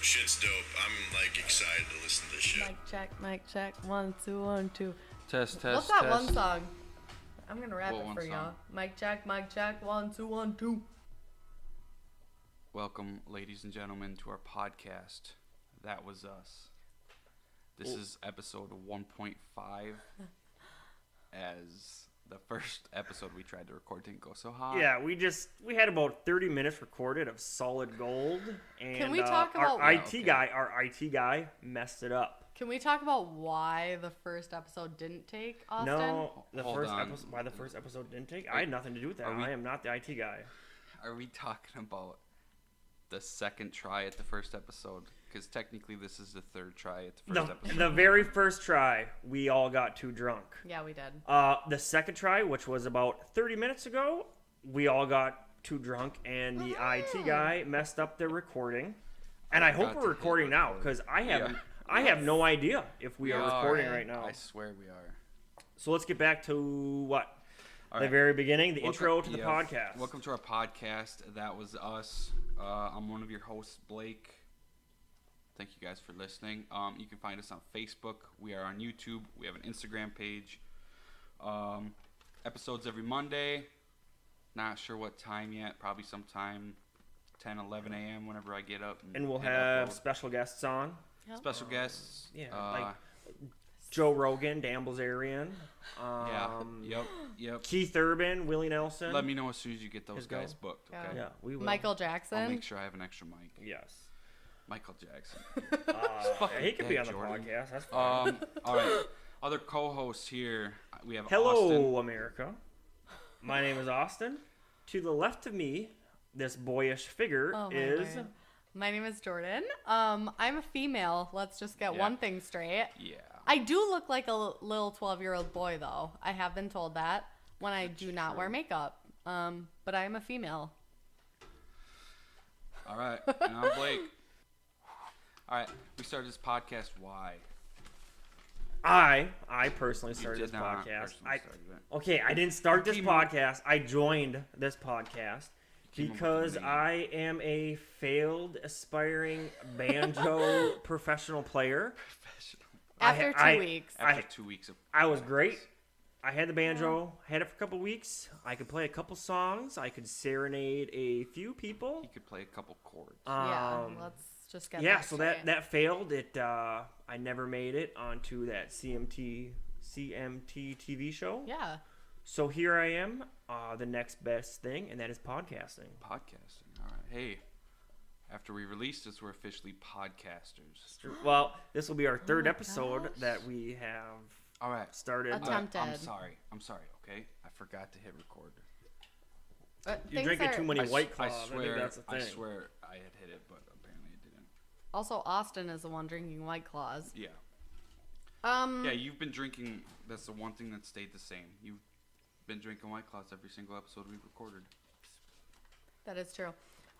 Shit's dope. I'm like excited to listen to this shit. Mic check. 1, 2, 1, 2. Test. What's that one song? I'm gonna rap What it one for song? y'all. Mic check. 1, 2, 1, 2. Welcome, ladies and gentlemen, to our podcast. That was us. This is episode 1.5. As the first episode we tried to record didn't go so hot. Yeah, we had about 30 minutes recorded of solid gold, and Can we talk about- our Yeah, IT guy messed it up. Can we talk about why the first episode didn't take, Austin? No, why the on. first episode didn't take? I had nothing to do with that. I am not the IT guy. Are we talking about the second try at the first episode? Because technically this is the third try at the first episode. The very first try, we all got too drunk. Yeah, we did. The second try, which was about 30 minutes ago, we all got too drunk, and the IT guy messed up the recording. And I hope we're recording now, because I have no idea if we are recording right now. I swear we are. So let's get back to what? All the right. very beginning, the intro to the podcast. Welcome to our podcast. That was us. I'm one of your hosts, Blake. Thank you guys for listening. You can find us on Facebook. We are on YouTube. We have an Instagram page. Episodes every Monday. Not sure what time yet. Probably sometime 10, 11 a.m. whenever I get up. And we'll hit have upload. special guests on. Yep. Special guests. Yeah, like Joe Rogan, Dan Bilzerian. Yep. Keith Urban, Willie Nelson. Let me know as soon as you get those His go? guys booked, okay? Yeah, we will. Michael Jackson. I'll make sure I have an extra mic. Yes. Michael Jackson. He could be dead, on the Jordan. podcast. That's fine. All right. Other co-hosts here. We have Hello, Austin. America. My name is Austin. To the left of me, this boyish figure Oh, my is... word. My name is Jordan. I'm a female. Let's just get one thing straight. Yeah. I do look like a little 12-year-old boy, though. I have been told that when I do not wear makeup. But I am a female. All right. And I'm Blake. All right. We started this podcast. Why? I personally You started did this not podcast. personally start it. Okay, I didn't start this came up- podcast. I joined this podcast came up with because the name. I am a failed, aspiring banjo professional player. After I- 2 weeks. After 2 weeks of I was great. I had the banjo, had it for a couple weeks. I could play a couple songs. I could serenade a few people. you could play a couple chords. Yeah, let's just get Yeah, that so straight. that failed. I never made it onto that CMT TV show. Yeah. So here I am, the next best thing, and that is podcasting. Podcasting. All right. Hey, after we release this, we're officially podcasters. Well, this will be our third my episode gosh. that we have All right. started. Attempted. I'm sorry. Okay? I forgot to hit record. You're drinking too many White Claws. I think that's the thing. I swear I had hit it, but apparently it didn't. Also, Austin is the one drinking White Claws. Yeah. Yeah, you've been drinking. That's the one thing that stayed the same. You've been drinking White Claws every single episode we've recorded. That is true.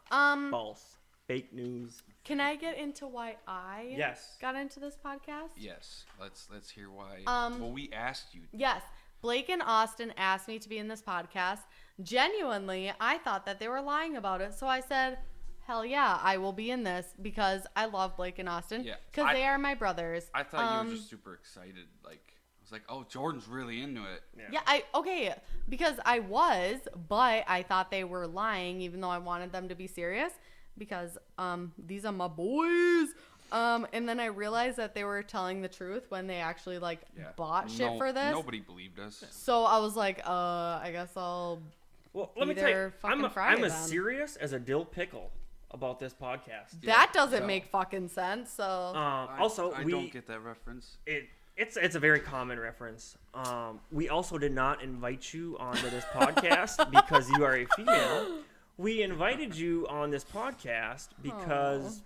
False. Fake news. Can I get into why I Yes. got into this podcast? Yes. Let's hear why. Um, we asked you. Yes. Blake and Austin asked me to be in this podcast. Genuinely, I thought that they were lying about it. So I said, hell yeah, I will be in this because I love Blake and Austin. Yeah, Because they are my brothers. I thought you were just super excited. Like, I was like, oh, Jordan's really into it. Yeah, because I was, but I thought they were lying even though I wanted them to be serious because these are my boys. And then I realized that they were telling the truth when they actually bought shit for this. Nobody believed us. So I was like, I guess I'll Well, let me Be tell you, there I'm fucking Friday as then. serious as a dill pickle about this podcast. that doesn't so- make fucking sense. So Also, I we don't get that reference. it's a very common reference. We also did not invite you onto this podcast because you are a female. We invited you on this podcast because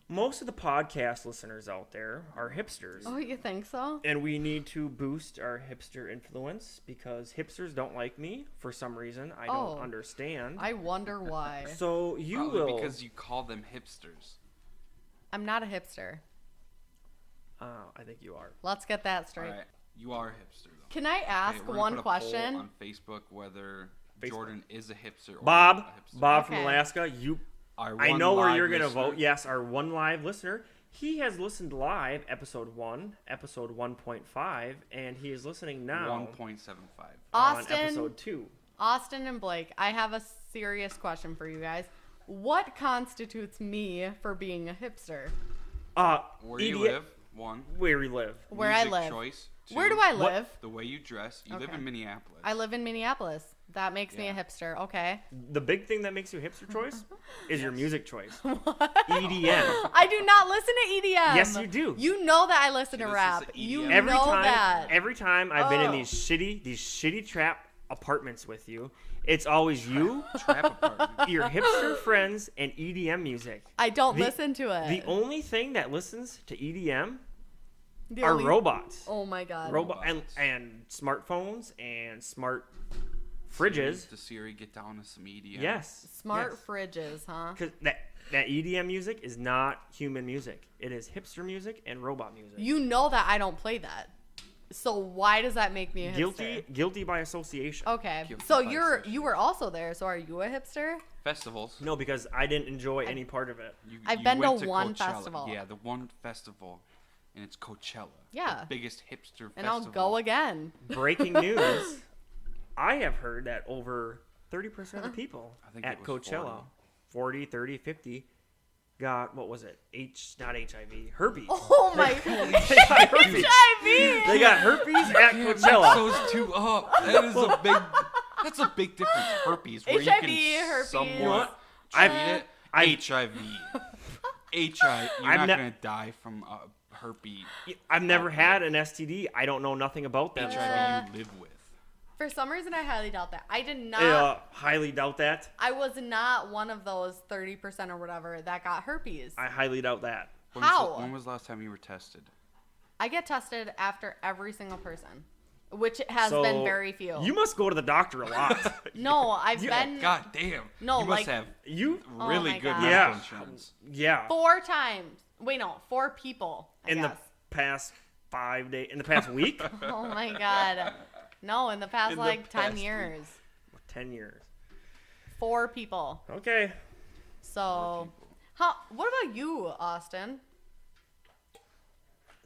most of the podcast listeners out there are hipsters. oh, you think so? And we need to boost our hipster influence because hipsters don't like me for some reason. I don't understand. I wonder why. So you Probably will. because you call them hipsters. I'm not a hipster. I think you are. Let's get that All straight. right, you are a hipster though. Can I ask Okay, we're gonna one put a question? poll on Facebook whether Jordan is a hipster or Bob not a hipster. from Okay. Alaska, you I know where you're going to vote. Yes, our one live listener. He has listened live, episode 1, episode 1.5, and he is listening now 1.75. on episode 2. Austin and Blake, I have a serious question for you guys. What constitutes me for being a hipster? Where you live, 1. Where we live. Where I Music live. Choice, 2. Where do I live? The way you dress. You live Okay. in Minneapolis. I live in Minneapolis. That makes me a Yeah. hipster. Okay. The big thing that makes you a hipster choice is your music choice. What? EDM. I do not listen to EDM. Yes, you do. You know that I listen She to listens rap. to You EDM. know that. Every time I've been in Oh. these shitty trap apartments with you, it's always you, Trap apartment. your hipster friends, and EDM music. I don't The- listen to it. The only thing that listens to EDM The are only- robots. Oh my god. And smartphones and smart Siri, fridges. Does Siri get down to some EDM? Yes. Smart fridges, huh? Because that EDM music is not human music. It is hipster music and robot music. You know that I don't play that. So why does that make me a hipster? Guilty by association. Okay. Guilty So by you association. were also there. So are you a hipster? Festivals. No, because I didn't enjoy any part of it. I've You been to went one Coachella. festival. Yeah, the one festival, and it's Coachella. Yeah. The biggest hipster And festival. I'll go again. Breaking news. I have heard that over 30% of the people I think at it was Coachella, 40, 30, 50, got, what was it? Not HIV, herpes. Oh my They got herpes. HIV. They got herpes at Mix Coachella. those two up. That is a big. That's a big difference. Herpes, where HIV, you can herpes. somewhat You know what? treat I've- it. HIV. HIV. You're I'm not not- gonna die from herpes. I've never had an STD. I don't know nothing about them. HIV you live with. For some reason, I highly doubt that. I did not. Highly doubt that. I was not one of those 30% or whatever that got herpes. I highly doubt that. How? When was the last time you were tested? I get tested after every single person, which has So, been very few. You must go to the doctor a lot. No, I've been God damn. No, you must like- have you, really my good God. medical Yeah. insurance. yeah. 4 times. Wait, no, 4 people. I In the guess. past 5 days, in the past week, Oh my god. No, in the past In the like 10 past years. 10 years. 4 people. Okay. So, what about you, Austin?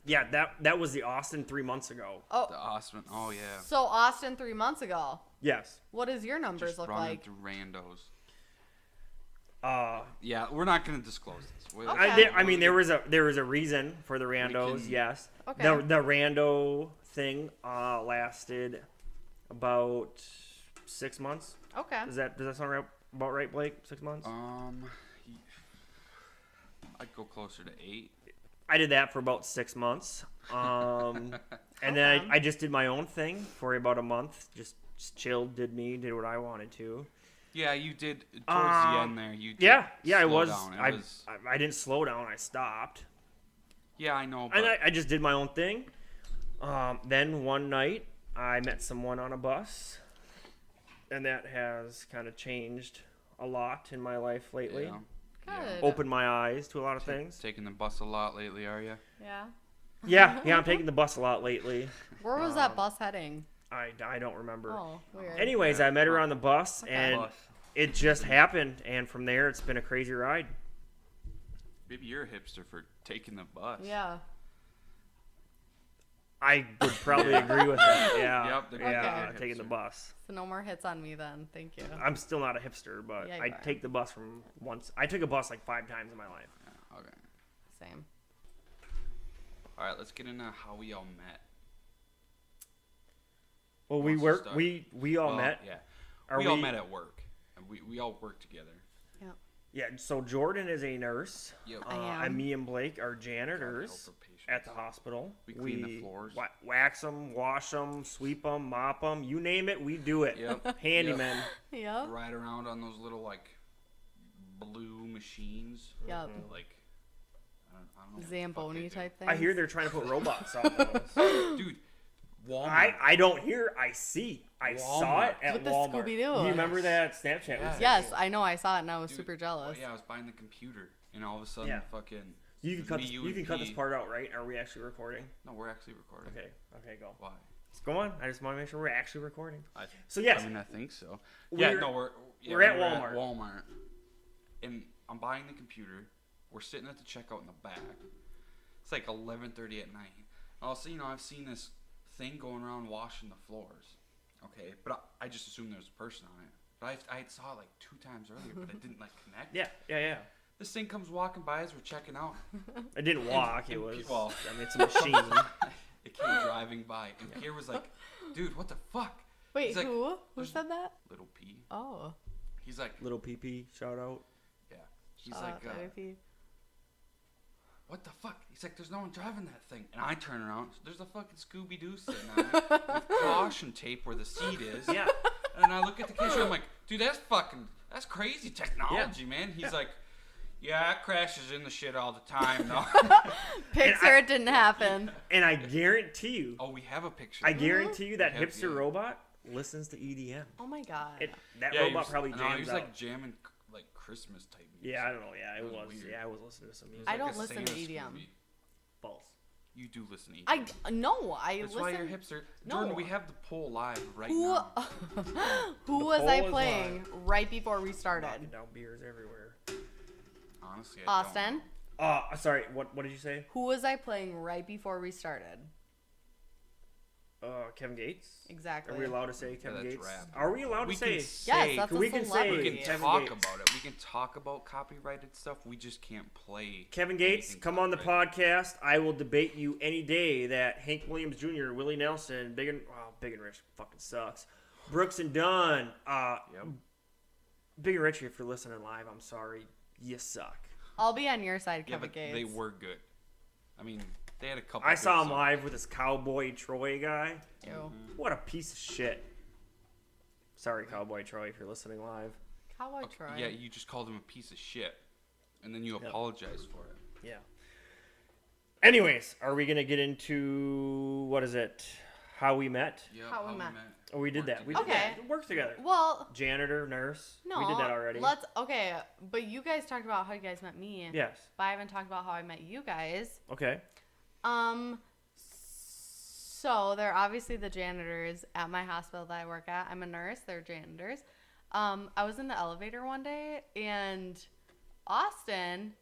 Yeah, that was the Austin 3 months ago. Oh, The Osman. Oh yeah. so Austin 3 months ago. Yes. What does your numbers Just look running like? through randos. Uh, Yeah, we're not gonna disclose this. Okay. I mean, there was a reason for the randos. can- Yes. Okay. The rando thing lasted about 6 months. Okay. Does that sound about right, Blake? 6 months. I'd go closer to 8. I did that for about 6 months. And then Okay. I just did my own thing for about a month. Just chilled, did what I wanted to. Yeah, you did towards the end there. You did Yeah, I slow was. down. It I, was- I didn't slow down. I stopped. Yeah, I know. But And I just did my own thing. Then one night, I met someone on a bus. And that has kind of changed a lot in my life lately. yeah. Good. Opened my eyes to a lot of things. Taking the bus a lot lately, are you? Yeah. Yeah, I'm taking the bus a lot lately. Where was that bus heading? I don't remember. Oh, weird. Anyways, I met her on the bus, Okay. and Bus. it just happened. And from there, it's been a crazy ride. Maybe you're a hipster for taking the bus. Yeah. I would probably agree with that. Yeah, Yep, they're yeah, okay. taking the bus. So no more hits on me then. Thank you. I'm still not a hipster, but Yeah, you I are. take the bus from once. I took a bus like 5 times in my life. Yeah, okay. Same. All right, let's get into how we all met. Well, Wants to start? we all Well, met. Yeah. Are we all met at work. And we all work together. Yeah. So Jordan is a nurse. Yep. I am. And me and Blake are God, janitors help our patients. at the hospital. We clean the floors. Wax them, wash them, sweep them, mop them. You name it, we do it. Yep. Handyman. Yep. Ride around on those little like blue machines. Yep. Like I don't know. what the fuck Zamboni they do. type thing. I hear they're trying to put robots on those. Dude, Walmart. I don't hear. I see. I saw it Walmart. at With the Walmart. Scooby-Doo. Do you remember that Snapchat? Yeah. we sent Yes, you? I know. I saw it and I was Dude, super jealous. Yeah, I was buying the computer, and all of a sudden, Yeah. fucking. You can cut. me, This, you you and can cut this Pete- part out, right? Are we actually recording? No, we're actually recording. Okay. Okay, go. Why? Go on. I just want to make sure we're actually recording. So I yes, mean, I think so. We're- Yeah, no, we're at we were Walmart. Walmart, and I'm buying the computer. We're sitting at the checkout in the back. It's like 11:30 at night. Also, I've seen this thing going around washing the floors. Okay, but I just assumed there was a person on it. But I saw it like 2 times earlier, but it didn't like connect. Yeah. This thing comes walking by as we're checking out. It didn't walk. And, It was. well, I mean, it's a machine. It came driving by, and Pierre was like, "Dude, what the fuck?" Wait, He's like, who? Who "There's said that? Little P. Oh. He's like, Little PP, shout out. yeah. He's like, Maybe. what the fuck? He's like, there's no one driving that thing. And I turn around, there's a fucking Scooby-Doo sitting on it with caution tape where the seat is. Yeah. And I look at the camera, I'm like, dude, that's crazy technology, man. He's like, yeah, it crashes in the shit all the time, though. Pixar, it didn't happen. And I guarantee you, Oh, we have a picture. I guarantee you that We have- hipster yeah. robot listens to EDM. Oh my god. That Yeah, he robot was- probably no, jams he was out. like jamming like Christmas type music. Yeah, I don't know. Yeah, it It was was. weird. Yeah, I was listening to some It music. was I don't a listen to Santa EDM. Scooby. False. You do listen to EDM. I That's listen. why you're hipster. No. Jordan, we have the poll live right Who now. who The was poll I is playing right before we Knocking started? down beers everywhere. Honestly, I don't Austin, know. Sorry. What did you say? who was I playing right before we started? Kevin Gates. Exactly. Are we allowed to say Kevin that's Gates? rap. Are we allowed We to can say? say- Yes, that's we a can say celebrity. We can Kevin talk Gates. about it. We can talk about copyrighted stuff. We just can't play. Kevin Gates, anything come on the copyrighted. podcast. I will debate you any day that Hank Williams Jr., Willie Nelson, Big and Rich fucking sucks. Brooks and Dunn, Yep. Big and Rich, if you're listening live, I'm sorry, you suck. I'll be on your side, Yeah, Kevin but Gates. they were good. I mean, they had a couple. I good saw him songs. live with this Cowboy Troy guy. Ew. What a piece of shit. Sorry, Cowboy Troy, if you're listening live. Cowboy Okay, Troy. yeah, you just called him a piece of shit, and then you apologized for it. Yeah. Anyways, are we going to get into, what is it? How we met? Yeah, How we met. Oh, we did that. We together. did Okay. that. Worked together. Well, Janitor, nurse. no. We did that already. Okay, but you guys talked about how you guys met me. Yes. But I haven't talked about how I met you guys. Okay. So they're obviously the janitors at my hospital that I work at. I'm a nurse. They're janitors. I was in the elevator one day, and Austin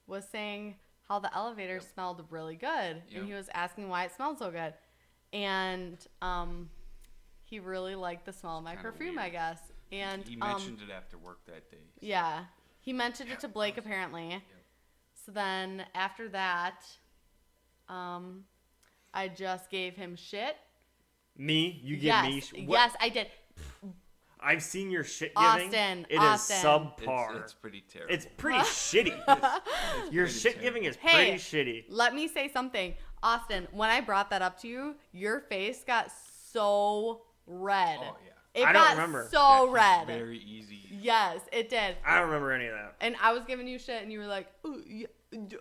was saying how the elevator smelled really good, Yep. and he was asking why it smelled so good, and he really liked the smell of my Kinda perfume, weird. I guess. And He mentioned it after work that day. so- yeah, he mentioned it to Blake apparently. So then after that, I just gave him shit. Me? You give yes, me? yes, I did. I've seen your shit giving. Austin, It is Austin. subpar. It's pretty terrible. It's pretty shitty. Your pretty shit giving is Hey. pretty shitty. Let me say something, Austin. When I brought that up to you, your face got so red. Oh, yeah. It I don't got remember. so That's red. Very easy. Yes, it did. I don't remember any of that. And I was giving you shit, and you were like, "Oh,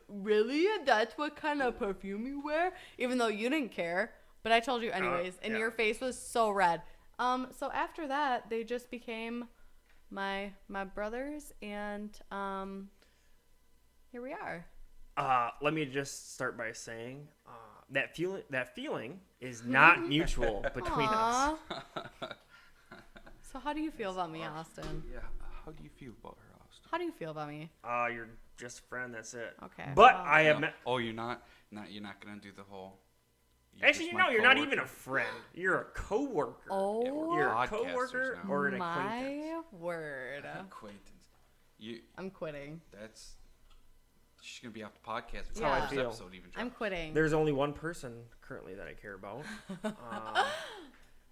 really? That's what kind of perfume you wear?" Even though you didn't care, but I told you anyways. And yeah. your face was so red. So after that, they just became my brothers, and here we are. Let me just start by saying that feeling is not mutual between us. Aw. So how do you feel about me, Austin? Yeah. How do you feel about her, Austin? How do you feel about me? You're just a friend. That's it. Okay. But well, I have No. met. Oh, you're not gonna do the whole. Actually, just my you're not even coworker. a friend. You're a coworker. Oh, Yeah, we're You're a podcasters coworker now. or an acquaintance. my word. Acquaintance. You. I'm quitting. That's. She's gonna be off the podcast. That's how I before this feel. episode even I'm drops. quitting. There's only one person currently that I care about.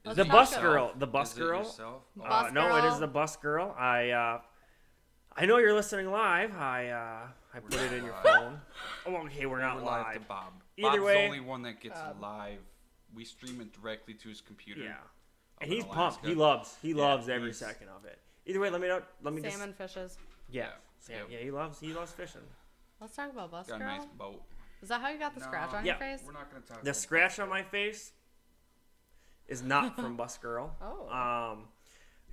Let's The talk bus about- girl. The bus Is it girl. yourself? Oh, Bus No, it girl. is the bus girl. I know you're listening live. I put it in your phone. Oh, okay, we're not we're live. to Bob. Either Bob's way- the only one that gets live. We stream it directly to his computer. Yeah, up and in he's pumped. Alaska. He loves every he's- second of it. Either way, let me just Salmon fishes. yeah, Yeah. yeah, he loves fishing. Let's talk about bus Got a girl. nice boat. Is that how you got the scratch on Yeah. your face? We're not gonna talk. The about scratch on my face is not from Bus Girl. Oh. I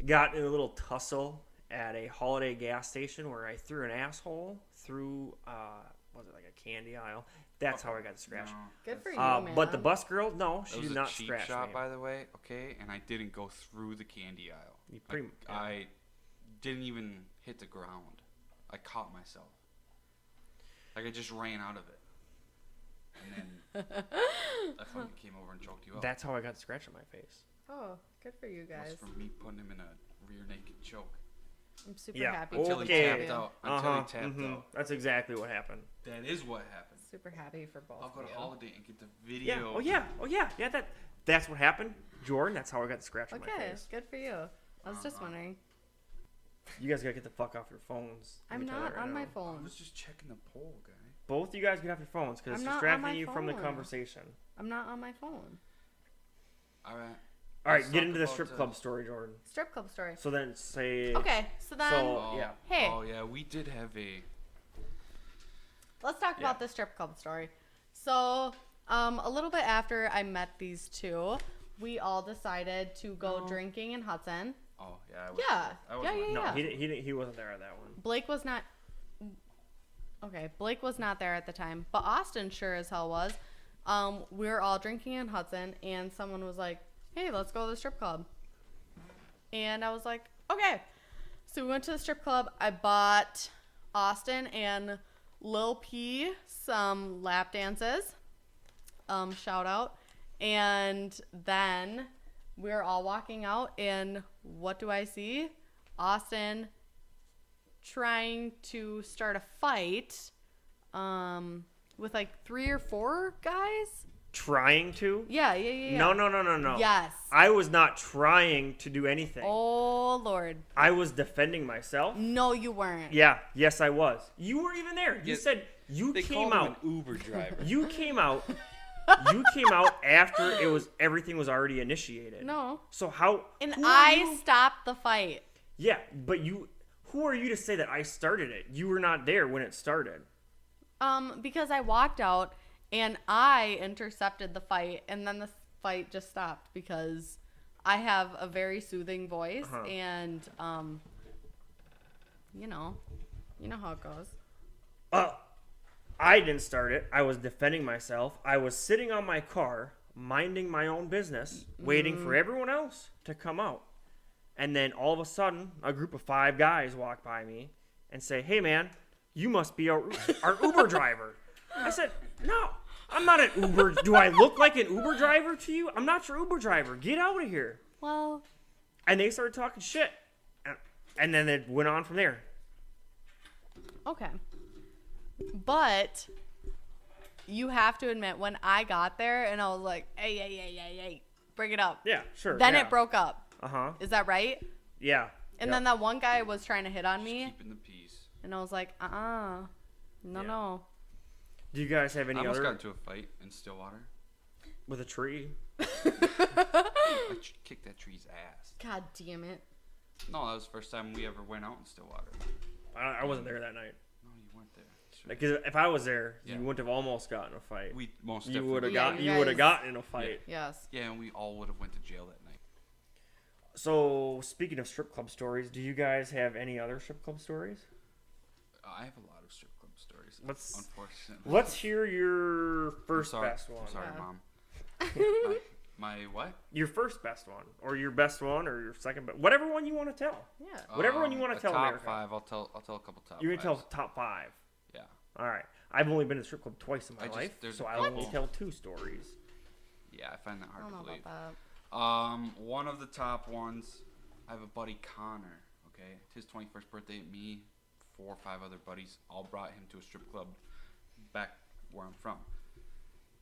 got in a little tussle at a holiday gas station where I threw an asshole through was it like a candy aisle? That's how I got the scratch. No, Good for you, that's- man. But the bus girl, no, That she was did a not cheap scratch shot, me. by the way. Okay, and I didn't go through the candy aisle. You pretty- I didn't even hit the ground. I caught myself. Like I just ran out of it. And then I fucking came over and choked you up. That's how I got the scratch on my face. Oh, good for you guys. That's from me putting him in a rear naked choke. I'm super Yeah. happy. Until he Okay. tapped out. Until he tapped out. That's exactly what happened. That is what happened. Super happy for both I'll go of to you. Holiday and get the Yeah. video. Oh yeah. That's what happened, Jordan. That's how I got the scratch on my Okay, face. good for you. I was just wondering. You guys gotta get the fuck off your phones. Let I'm me tell you not right on now. my I phone. was just checking the poll, guy. Both you guys get off your phones because it's I'm not on distracting my you from the phone. conversation. I'm not on my phone. All right. All right, Let's get talk into the about, strip club story, Jordan. Strip club story. So then say. Okay, so then So- yeah. Hey. Oh yeah, we did have a. let's talk about the strip club story. So, a little bit after I met these two, we all decided to go drinking in Hudson. Oh yeah. I was Yeah. No, Yeah. he wasn't there at that one. Blake was not. Okay, Blake was not there at the time, but Austin sure as hell was. We were all drinking in Hudson, and someone was like, "Hey, let's go to the strip club." And I was like, "Okay." So we went to the strip club. I bought Austin and Lil P some lap dances. Shout out. And then we were all walking out, and what do I see? Austin trying to start a fight with like 3 or 4 guys. Trying to? Yeah. No. Yes. I was not trying to do anything. Oh, Lord. I was defending myself. No, you weren't. Yeah, yes, I was. You were even there. You Yeah, said you They came called out. him an Uber driver. You came out. You came out after everything was already initiated. No. So how? And who are I you? stopped the fight. Yeah, but you. Who are you to say that I started it? You were not there when it started. Because I walked out and I intercepted the fight, and then the fight just stopped because I have a very soothing voice, and you know how it goes. I didn't start it. I was defending myself. I was sitting on my car, minding my own business, waiting for everyone else to come out. And then all of a sudden, a group of 5 guys walk by me and say, "Hey, man, you must be our Uber driver." I said, "No, I'm not an Uber. Do I look like an Uber driver to you? I'm not your Uber driver. Get out of here." Well, And they started talking shit. And then it went on from there. okay. But you have to admit, when I got there and I was like, hey, bring it up. Yeah, sure. Then yeah. it broke up. Uh-huh. Is that right? Yeah. And Yep. then that one guy was trying to hit on me, Keeping the peace. and I was like, no. Do you guys have any I almost other got into a fight in Stillwater. with a tree? I kicked that tree's ass. God damn it. No, that was the first time we ever went out in Stillwater. I wasn't there that night. No, you weren't there. Sure. Because if I was there, Yeah. you wouldn't have almost gotten in a fight. We most You definitely would have Yeah, got. you You would have guys- gotten in a fight. Yes. Yeah, and we all would have went to jail that night. So speaking of strip club stories, do you guys have any other strip club stories? I have a lot of strip club stories. Let's- Unfortunately. Let's hear your I'm first sorry, best one. I'm sorry, Yeah. Mom. my what? Your first best one, or your best one, or your second best, whatever one you want to tell. Yeah. Whatever one you wanna a tell top America. 5. I'll tell a couple top. You're gonna tell fives. top 5. Yeah. All right. I've only been to strip club twice in my I just- life, there's so a I'll only couple. tell 2 stories. Yeah, I find that I hard don't to know believe. about that. One of the top ones, I have a buddy Connor. Okay, it's his 21st birthday. Me, 4 or 5 other buddies all brought him to a strip club back where I'm from,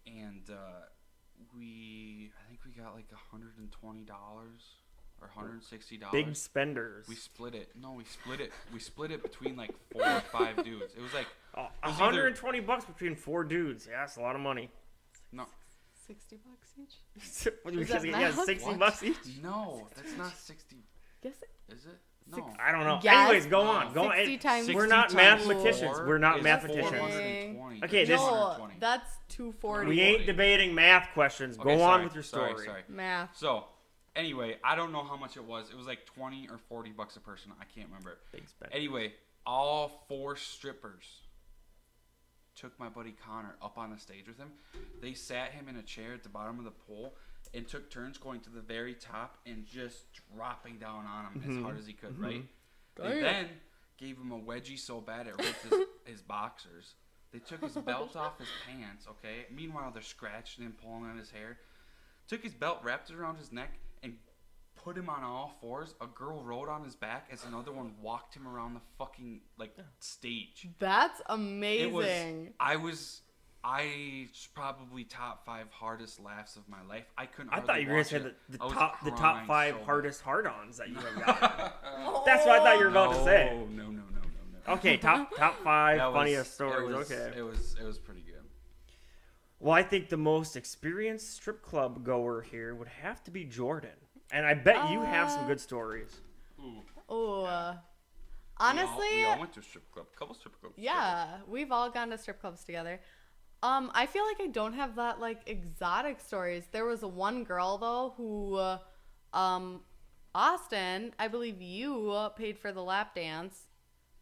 and I think we got like $120 or $160. Big spenders. We split it. No, we split it. We split it between like 4 or 5 dudes. It was like Oh, it was either- $120 between 4 dudes. Yeah, that's a lot of money. no, $60 each? What do you Is that think? Yeah, math? 60 What? bucks each. no, that's not 60. Yes. Is it? No. I don't know. Yes. Anyways, go on. Go on. 60 times We're not 60 times mathematicians. 4 We're not is mathematicians. 420. Okay, It's this- No, 420. that's 240. We ain't debating math questions. Okay, Go on sorry, with your story. Sorry. Math. So, anyway, I don't know how much it was. It was like 20 or 40 bucks a person. I can't remember. Big spend. Anyway, all 4 strippers took my buddy Connor up on the stage with him. They sat him in a chair at the bottom of the pole and took turns going to the very top and just dropping down on him as hard as he could, right? They Damn. then gave him a wedgie so bad it ripped his boxers. They took his belt off his pants, okay? Meanwhile, they're scratching him, pulling on his hair. Took his belt, wrapped it around his neck, and put him on all fours. A girl rode on his back as another one walked him around the fucking, stage. That's amazing. I probably top 5 hardest laughs of my life. I couldn't. I thought you were gonna say the top 5 so hardest hard-ons that you have gotten. That's what I thought you were about to say. No. Okay, top 5 funniest stories. It was pretty good. Well, I think the most experienced strip club goer here would have to be Jordan, and I bet you have some good stories. Oh, honestly, we all went to a strip club. Couple strip clubs. Yeah, we've all gone to strip clubs together. I feel like I don't have that exotic stories. There was one girl though who, Austin, I believe you paid for the lap dance.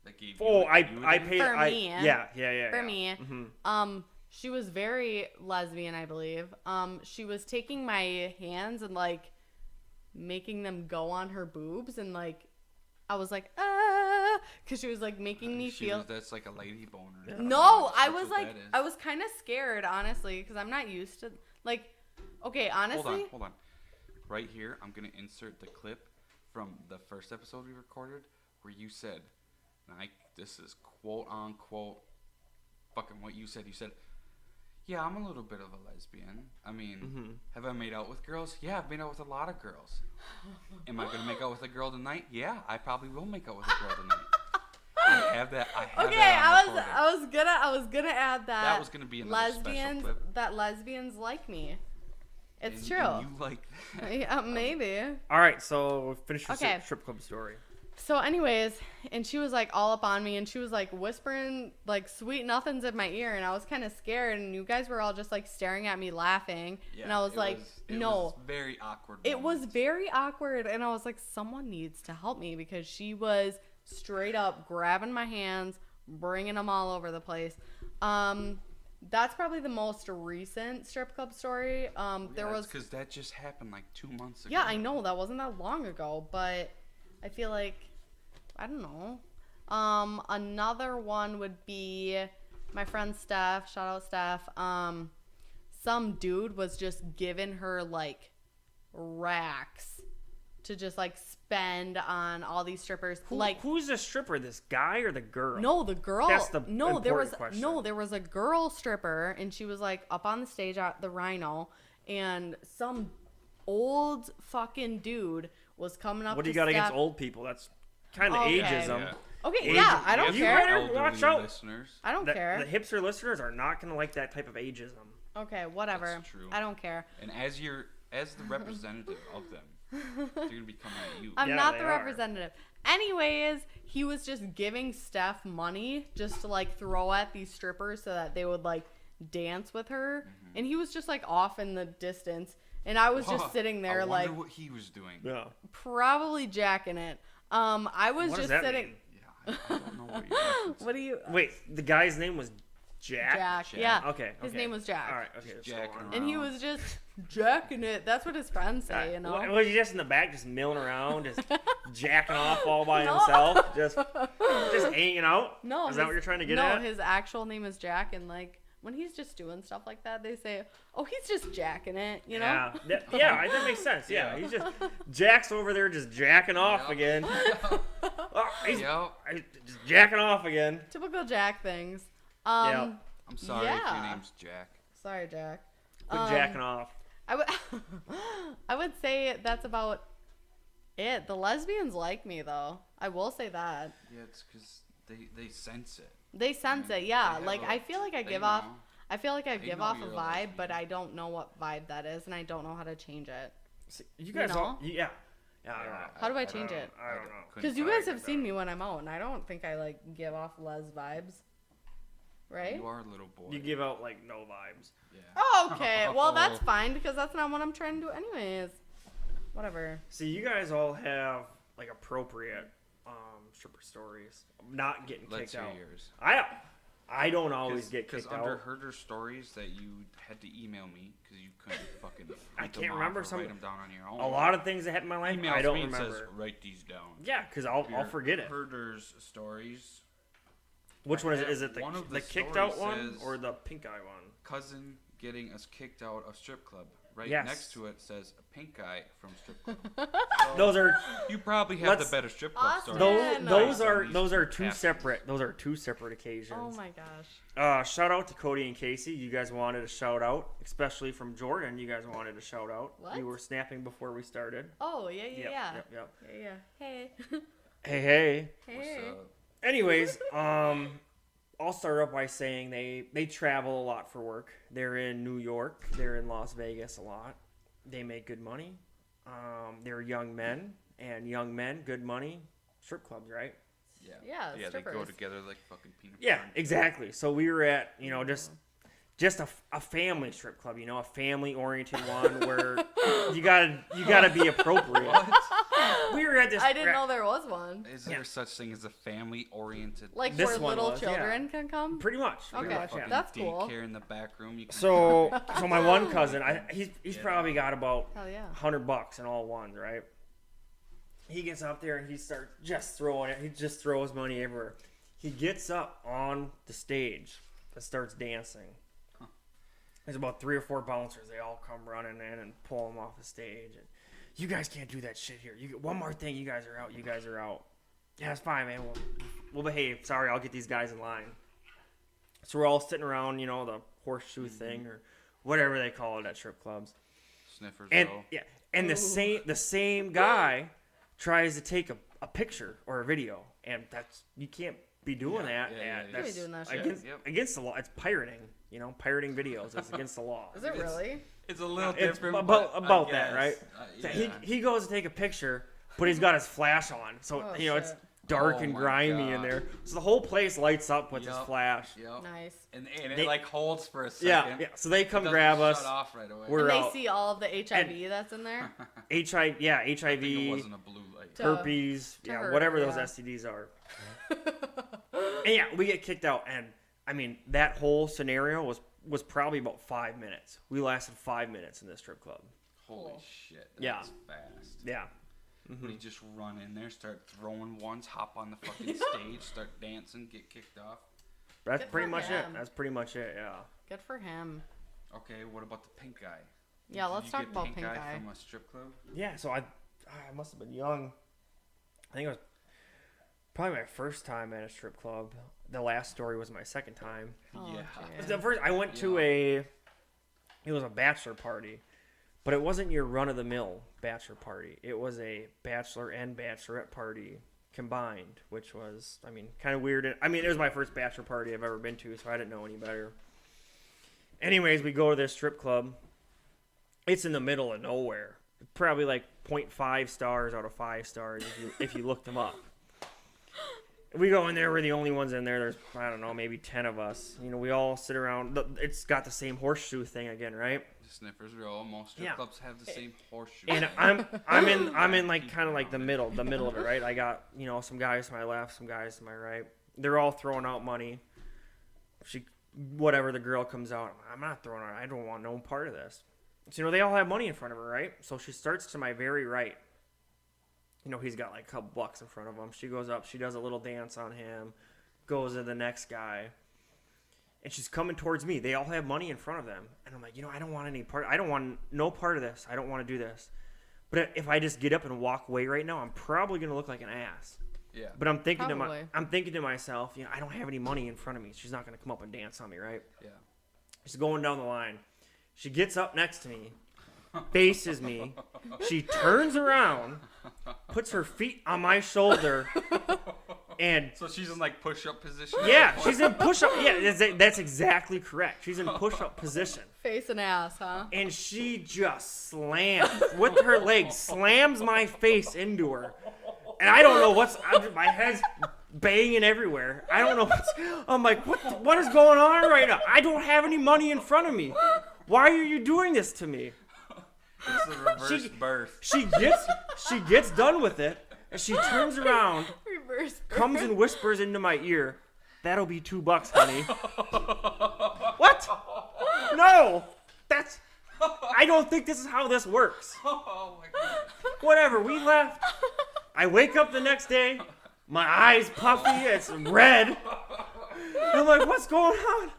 That gave I paid for me. Yeah. For me. Mm-hmm. She was very lesbian, I believe. She was taking my hands and making them go on her boobs, and I was like, because she was making me feel. That's like a lady boner. Yeah. No, I was kind of scared, honestly, because I'm not used to okay, honestly. Hold on. Right here, I'm gonna insert the clip from the first episode we recorded where you said, this is quote unquote fucking what you said. You said, yeah, I'm a little bit of a lesbian. I mean, have I made out with girls? Yeah, I've made out with a lot of girls. Am I going to make out with a girl tonight? Yeah, I probably will make out with a girl tonight. I have that. I was gonna add that. That was gonna be another special clip. That lesbians like me. It's true. And you like that. Yeah, maybe. All right, so finish your Okay. strip club story. So anyways, and she was all up on me, and she was whispering sweet nothings in my ear, and I was kind of scared, and you guys were all just staring at me laughing, and I was it no. was very awkward. It was very awkward, and I was like, someone needs to help me, because she was straight up grabbing my hands, bringing them all over the place. That's probably the most recent strip club story. There was because that just happened 2 months ago. Yeah, I know that wasn't that long ago, but I feel I don't know. Another one would be my friend Steph. Shout out Steph. Some dude was just giving her racks to just spend on all these strippers. Who's the stripper? This guy or the girl? No, the girl. That's the important question. There was a girl stripper, and she was up on the stage at the Rhino, and some old fucking dude was coming up. What do you got against old people? That's kind of Okay. ageism. Yeah. Okay, yeah, I don't You care. better watch out. Listeners. I don't care. The hipster listeners are not going to like that type of ageism. Okay, whatever. That's true. I don't care. And as the representative of them, they're gonna be coming at you. I'm Yeah, not they the are. representative. Anyways, he was just giving Steph money just to throw at these strippers so that they would dance with her, and he was just off in the distance, and I was just sitting there I wonder what he was doing. Yeah. probably jacking it. I was What does just that sitting. mean? Yeah, I don't know what you're What do you? Wait, the guy's name was Jack? Jack. Jack. Yeah. Okay. His name was Jack. All right. Okay. let's Jack go on. And he was just jacking it. That's what his friends say, you know. Was he just in the back, just milling around, just jacking off all by himself, just hanging out? No. Is that what you're trying to get no, at? No, his actual name is Jack, and when he's just doing stuff like that, they say, "Oh, he's just jacking it," you know. Yeah, that makes sense. Yeah, he's just Jack's over there just jacking off again. He's just jacking off again. Typical Jack things. Yeah. I'm sorry if your name's Jack. Sorry, Jack. Quit jacking off. I would say that's about it. The lesbians like me, though. I will say that. Yeah, it's because they sense it. They sense it, yeah. They have I feel like I they give know. off. I feel like I They give know off a you're a vibe, lesbian. but I don't know what vibe that is, and I don't know how to change it. See, you guys know? all, yeah. I don't know. How do I change it? I don't know. Because you guys have seen me when I'm out, and I don't think I give off les vibes, right? You are a little boy. You give out no vibes. Yeah. Oh, okay. Well, that's fine because that's not what I'm trying to do, anyways. Whatever. See, you guys all have appropriate stripper stories. Not getting Let's kicked hear out. yours. I don't always get Because kicked under out. Herder's stories that you had to email me because you couldn't fucking. I read them can't off remember or some. write them down on your own. A lot of things that happened in my life, Emails I don't me and remember. says, write these down. Yeah, because I'll forget it. Herder's stories. Which one is it? have Is it one of the the kicked out stories one says- or the pink eye one? Cousin getting us kicked out of strip club. Right Yes. next to it says a pink eye from strip club. Those are You probably have Let's- the better strip club Austin. story. those Those are two Past- separate. Those are two separate occasions. Oh my gosh. Shout out to Cody and Casey. You guys wanted a shout out, especially from Jordan. You guys wanted a shout out. What? You were snapping before we started. Oh yeah. Yep, yep. Yeah. Hey. Hey. What's up? Anyways, I'll start off by saying they travel a lot for work. They're in New York. They're in Las Vegas a lot. They make good money. They're young men, and young men, good money, strip clubs, right? Yeah. Yeah, Yeah, they go strippers. together like fucking peanut Yeah, butter. exactly. So we were at, just a family strip club, a family oriented one where you gotta be appropriate. We were at this. I didn't know there was one. Is there such thing as a family-oriented? Like This where one little was, yeah. children can come. Pretty much. Okay. Pretty much, fucking yeah. That's cool. daycare in the back room. You can So my one cousin, he's probably got about Hell yeah. $100 in all ones, right? He gets up there and he starts just throwing it. He just throws money everywhere. He gets up on the stage and starts dancing. There's about 3 or 4 bouncers. They all come running in and pull him off the stage. And you guys can't do that shit here. One more thing. You guys are out. You guys are out. Yeah, it's fine, man. We'll behave. Sorry, I'll get these guys in line. So we're all sitting around, the horseshoe thing or whatever they call it at strip clubs. Sniffers. And though. yeah, and the same guy tries to take a picture or a video, and you can't be doing that. yeah. You can't be doing that shit. Against the law. It's pirating. Pirating videos is against the law. Is it really? It's a little It's different. about I that, right? guess. So Yeah. he goes to take a picture, but he's got his flash on, so Oh, it's shit. dark Oh and my grimy in God. there. So the whole place lights up with his Yup. flash. Yep. Nice. And They- it like holds for a Yeah, second. yeah. So they come Doesn't grab us. Shut off right away. We're And they out. see all of the HIV that's in there. HIV, I think it HIV, wasn't a blue light. To- herpes, to her, whatever those yeah. STDs are. And yeah, we get kicked out, and I mean that whole scenario was probably about 5 minutes. We lasted 5 minutes in this strip club. Holy Cool. shit. Yeah. That's fast. Yeah. When you just run in there, start throwing ones, hop on the fucking stage, start dancing, get kicked off. That's Good pretty for much him. it. That's pretty much it. Yeah. Good for him. Okay, what about the pink eye? Yeah, Did let's you talk get about pink pink eye eye. from a strip club? Yeah. So I must have been young. I think it was probably my first time at a strip club. The last story was my second time. Oh, Yeah. shit. The first I went to it was a bachelor party, but it wasn't your run of the mill bachelor party. It was a bachelor and bachelorette party combined, which was, kind of weird. It was my first bachelor party I've ever been to, so I didn't know any better. Anyways, we go to this strip club. It's in the middle of nowhere. Probably like 0.5 stars out of 5 stars if you looked them up. We go in there. We're the only ones in there. There's, I don't know, maybe 10 of us. We all sit around. It's got the same horseshoe thing again, right? The sniffers roll. Most strip Yeah. clubs have the same horseshoe. And thing. I'm in like kind of like the middle of it, right? I got some guys to my left, some guys to my right. They're all throwing out money. Whatever the girl comes out, I'm not throwing out. I don't want no part of this. So they all have money in front of her, right? So she starts to my very right. He's got like a couple bucks in front of him. She goes up, she does a little dance on him, goes to the next guy, and she's coming towards me. They all have money in front of them, and I'm like, I don't want any part. I don't want no part of this. I don't want to do this. But if I just get up and walk away right now, I'm probably gonna look like an ass. Yeah. But I'm thinking Probably. I'm thinking to myself, I don't have any money in front of me. She's not gonna come up and dance on me, right? Yeah. She's going down the line. She gets up next to me, faces me. She turns around, puts her feet on my shoulder, and So she's in like push-up position. yeah, she's in push-up. Yeah, that's exactly correct. She's in push-up position, Face and ass, huh? and she just slams with her legs, slams my face into her, and I don't know my head's banging everywhere. I don't know I'm like, what is going on right now? I don't have any money in front of me. Why are you doing this to me? It's a reverse birth. She gets done with it, and she turns around, Reverse. comes and whispers into my ear, That'll be $2, honey. What? No. That's. I don't think this is how this works. Oh my god. Whatever. We left. I wake up the next day. My eyes puffy. It's red. I'm like, what's going on?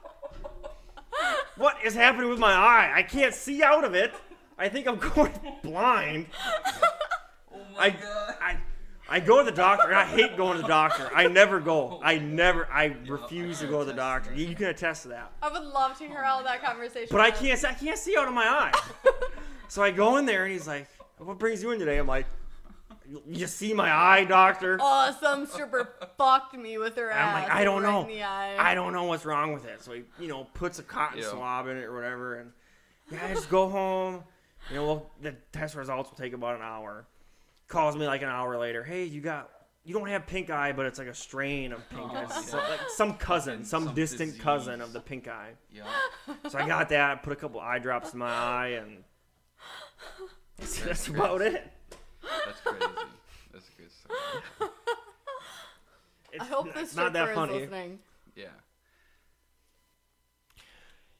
What is happening with my eye? I can't see out of it. I think I'm going blind. Oh my god. I go to the doctor, and I hate going to the doctor. I never go. I refuse to go to the doctor. You can attest to that. I would love to hear all that conversation. But I can't see out of my eye. So I go in there, and he's like, what brings you in today? I'm like, you see my eye, doctor? Oh, some stripper fucked me with her And ass. I'm like, I don't right know. in the eye. I don't know what's wrong with it. So he, puts a cotton swab in it or whatever, and I just go home. The test results will take about an hour. Calls me like an hour later. Hey, you don't have pink eye, but it's like a strain of pink eye. It's like some cousin, some distant disease. cousin of the pink eye. Yeah. So I got that. Put a couple eye drops in my eye, and that's about it. That's crazy. That's good stuff. I hope this it's not that stripper is funny. listening. Yeah.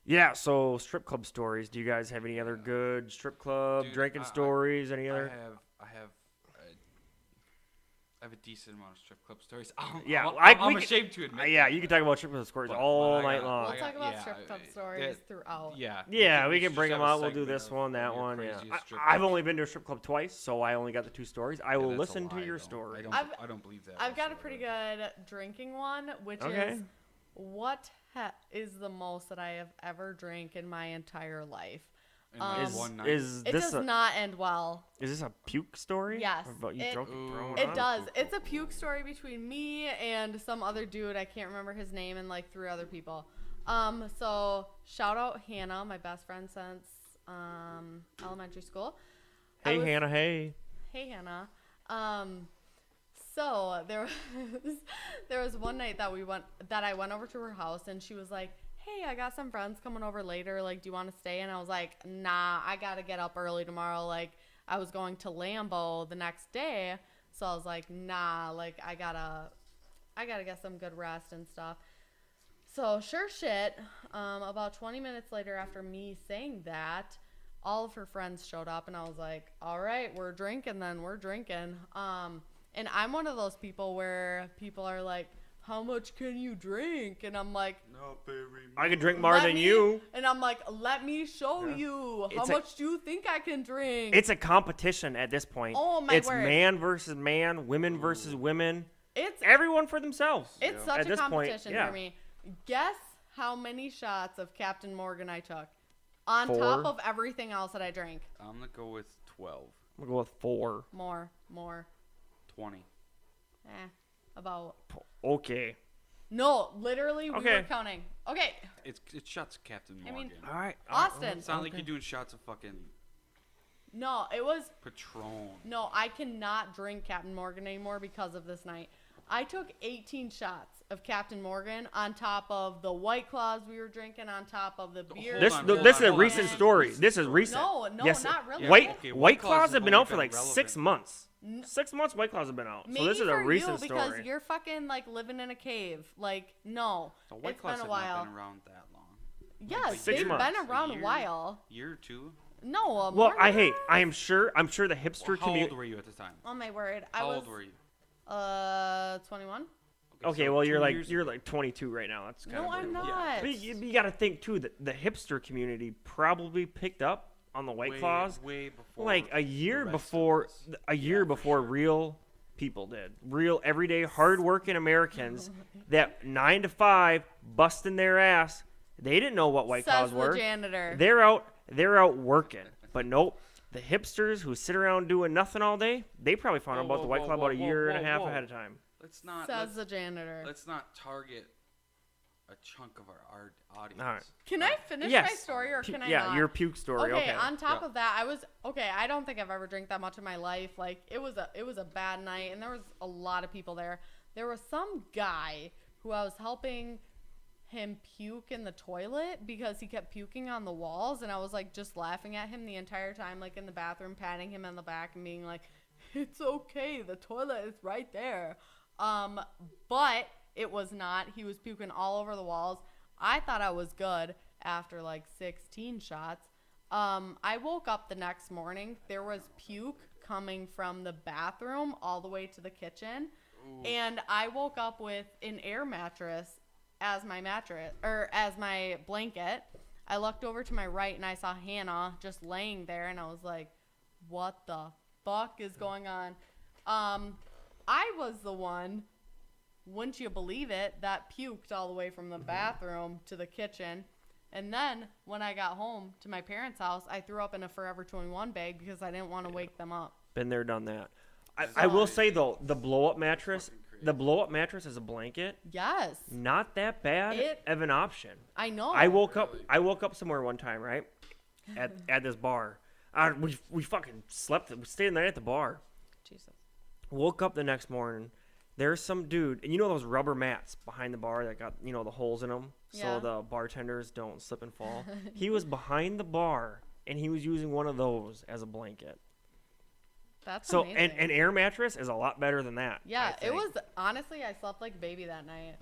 Yeah, so strip club stories. Do you guys have any other good strip club Dude, drinking I- stories? Any other? I have a decent amount of strip club stories. I'm we can- ashamed to admit. Yeah, you can talk about strip club stories But- all but I night got- long. We'll I talk got- about yeah, strip club it- stories throughout. Yeah. Yeah, we can should bring have them a out. We'll do segment this of one, that your one. Yeah, craziest strip I've club. only been to a strip club twice, so I only got the 2 stories. I will Yeah, that's a listen to lie, your though. story. I don't believe that. I've got a whatsoever. pretty good drinking one, which Okay. is what is the most that I have ever drank in my entire life. In like Is one night. is It this does not end well. is this a puke story? Yes, About you it- throwing It up? does. It's a puke story between me and some other dude. I can't remember his name, and like 3 other people. So shout out Hannah, my best friend since elementary school. Hey, Hannah. Hey. Hey Hannah. So there was one night that I went over to her house, and she was like, hey, I got some friends coming over later. Like, do you want to stay? And I was like, nah, I got to get up early tomorrow. Like, I was going to Lambeau the next day. So I was like, nah, like, I gotta get some good rest and stuff. So sure shit, about 20 minutes later after me saying that, all of her friends showed up, and I was like, all right, we're drinking then. We're drinking. And I'm one of those people where people are like, how much can you drink? And I'm like, Not very I could drink more "Let than me-" you. And I'm like, let me show you. How It's a- much do you think I can drink? It's a competition at this point. Oh, my It's word. man versus man, women versus women. It's Everyone for themselves. It's At such a this point, competition yeah. for me. Guess how many shots of Captain Morgan I took on 4. top of everything else that I drank. I'm gonna go with 12, I'm gonna go with 4. More. 20. About. Okay. No, literally, we Okay. were counting. Okay, It's shots of Captain I Morgan. mean- All right. Austin. It's not like you're doing shots of fucking No, it was. Patron. No, I cannot drink Captain Morgan anymore because of this night. I took 18 shots of Captain Morgan on top of the White Claws we were drinking, on top of the beer. This on, this hold is on, a hold on. recent This is story. recent This is story. recent. No, yes, not really. White Okay, White Claws have been only out for like relevant. 6 months. 6 months White Claws have been out. Maybe So this is a for recent you because story. you're fucking like living in a cave. Like, no, The White it's Claws been a have while. not been around that long. Yes, 6 they've months. been around a year, while. Year or two. No, Well, more I than hate. that? I'm sure the hipster How old community. were you at the time? Oh my word, I How was old were you? 21. Okay, so well 2 you're years ago. like 22 right now. That's kind No, of I'm weird. not. But you got to think too that the hipster community probably picked up on the White Claws way before. like a year the rest of before us. real people did. Real everyday hardworking Americans that 9 to 5 busting their ass. They didn't know what White Says Claws the were. janitor. They're out working. But nope. The hipsters who sit around doing nothing all day, they probably found out Whoa, about the whoa, White whoa, Claw about a whoa, year and a whoa, half whoa. ahead of time. Let's not. Says the janitor. Let's not target a chunk of our audience. All right. Can I finish Yes. my story or can I yeah, not? your puke story. Okay, Okay. on top Yeah. of that, I don't think I've ever drank that much in my life. Like it was a bad night, and there was a lot of people there. There was some guy who I was helping him puke in the toilet because he kept puking on the walls, and I was like just laughing at him the entire time, like in the bathroom, patting him on the back and being like, "It's okay, the toilet is right there." But it was not. He was puking all over the walls. I thought I was good after like 16 shots. I woke up the next morning. There was puke coming from the bathroom all the way to the kitchen. Ooh. And I woke up with an air mattress as my blanket. I looked over to my right and I saw Hannah just laying there, and I was like, what the fuck is going on? I was the one, wouldn't you believe it, that puked all the way from the bathroom to the kitchen. And then when I got home to my parents' house, I threw up in a Forever 21 bag because I didn't want to wake them up. Been there, done that. I will say though, the blow-up mattress as a blanket, yes, not that bad of an option. I know. I woke up somewhere one time, right, at this bar. We fucking slept. We stayed the night at the bar. Jesus. Woke up the next morning. There's some dude, and you know those rubber mats behind the bar that got, you know, the holes in them, so the bartenders don't slip and fall. He was behind the bar, and he was using one of those as a blanket. That's so, amazing. and an air mattress is a lot better than that. Yeah, it was, honestly, I slept like a baby that night.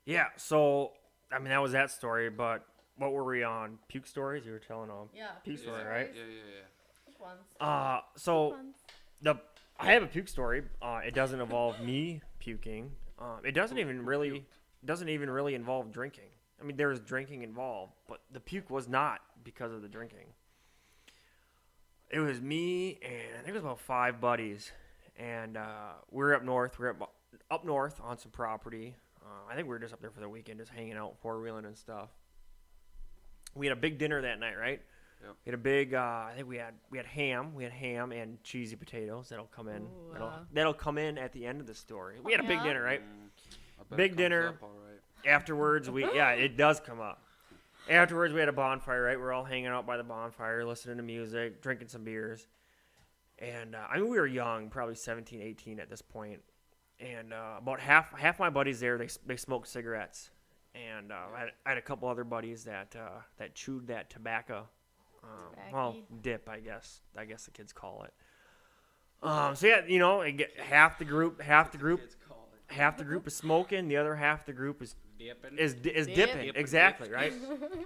Yeah, so, I mean, that was that story, but what were we on? Puke stories? You were telling them. Yeah. Puke story, right? Yeah. Which ones? So, I have a puke story. It doesn't involve me puking. It doesn't even really involve drinking. I mean, there's drinking involved, but the puke was not because of the drinking. It was me and I think it was about 5 buddies, and we were up north. We were up north on some property. I think we were just up there for the weekend, just hanging out, 4-wheeling and stuff. We had a big dinner that night, right? Yep. We had a big. I think we had ham. We had ham and cheesy potatoes. That'll come in. That'll come in at the end of the story. We had a big dinner, right? Big dinner. Up, all right. Afterwards, it does come up. Afterwards, we had a bonfire, right? We're all hanging out by the bonfire, listening to music, drinking some beers. And, I mean, we were young, probably 17, 18 at this point. And about half my buddies there, they smoked cigarettes. And I had a couple other buddies that chewed that tobacco. Well, dip, I guess the kids call it. So, yeah, you know, half the group is smoking, the other half the group is dipping. Exactly, right?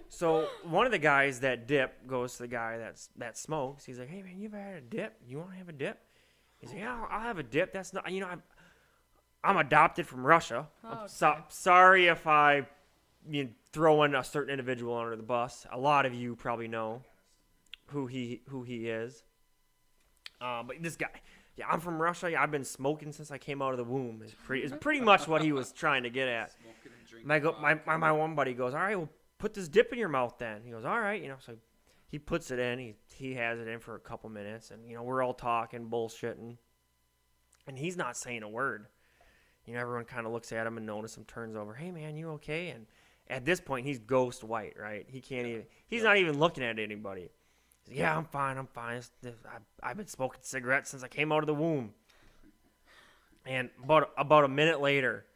So one of the guys that dip goes to the guy that smokes. He's like, "Hey man, you ever had a dip? You want to have a dip?" He's like, "Yeah, I'll have a dip. That's not, you know, I'm adopted from Russia. I'm sorry if I throw in a certain individual under the bus. A lot of you probably know who he is. But this guy, yeah, I'm from Russia. Yeah, I've been smoking since I came out of the womb. Is pretty much what he was trying to get at. My one buddy goes, "All right, well, put this dip in your mouth then." He goes, "All right," you know. So he puts it in. He has it in for a couple minutes, and you know we're all talking, bullshitting, and he's not saying a word. You know, everyone kind of looks at him and notices him, turns over, "Hey man, you okay?" And at this point, he's ghost white, right? He can't even. He's not even looking at anybody. He's like, "Yeah, I'm fine. I've been smoking cigarettes since I came out of the womb." And about a minute later,